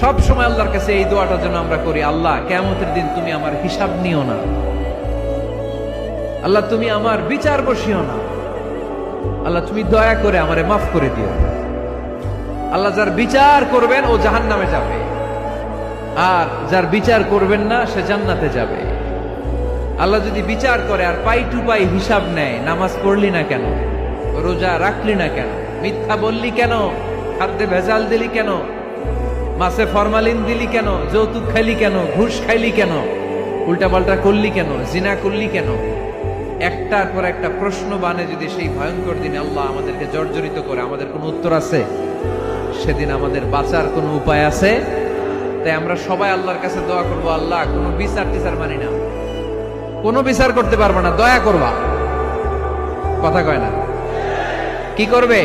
সব সময় আল্লাহর কাছে এই দোয়াটা যেন আমরা করি, আল্লাহ কিয়ামতের দিন তুমি আমার হিসাব নিও না, আল্লাহ তুমি আমার বিচার বসিও না, আল্লাহ তুমি দয়া করে আমারে মাফ করে দিও। আল্লাহ যার বিচার করবেন ও জাহান্নামে যাবে, আর যার বিচার করবেন না সে জান্নাতে যাবে। আল্লাহ যদি বিচার করে আর পাই টু পাই হিসাব নেয়, নামাজ পড়লি না কেন, রোজা রাখলি না কেন, মিথ্যা বললি কেন, খাদ্যে ভেজাল দিলি কেন, মাছে ফরমালিন দিলি কেন, যৌতুক খাইলি কেন, ঘুষ খাইলি কেন, উল্টাপাল্টা করলি কেন, জিনা করলি কেন, একটার পর একটা প্রশ্ন বানে যদি সেই ভয়ঙ্কর দিনে আল্লাহ আমাদেরকে জর্জরিত করে, আমাদের কোনো উত্তর আছে? সেদিন আমাদের বাঁচার কোনো উপায় আছে? তাই আমরা সবাই আল্লাহর কাছে দোয়া করবো, আল্লাহ কোনো বিচার টিচার মানি না, কোনো বিচার করতে পারবো না, দয়া করবা। কথা কয় না? কি করবে?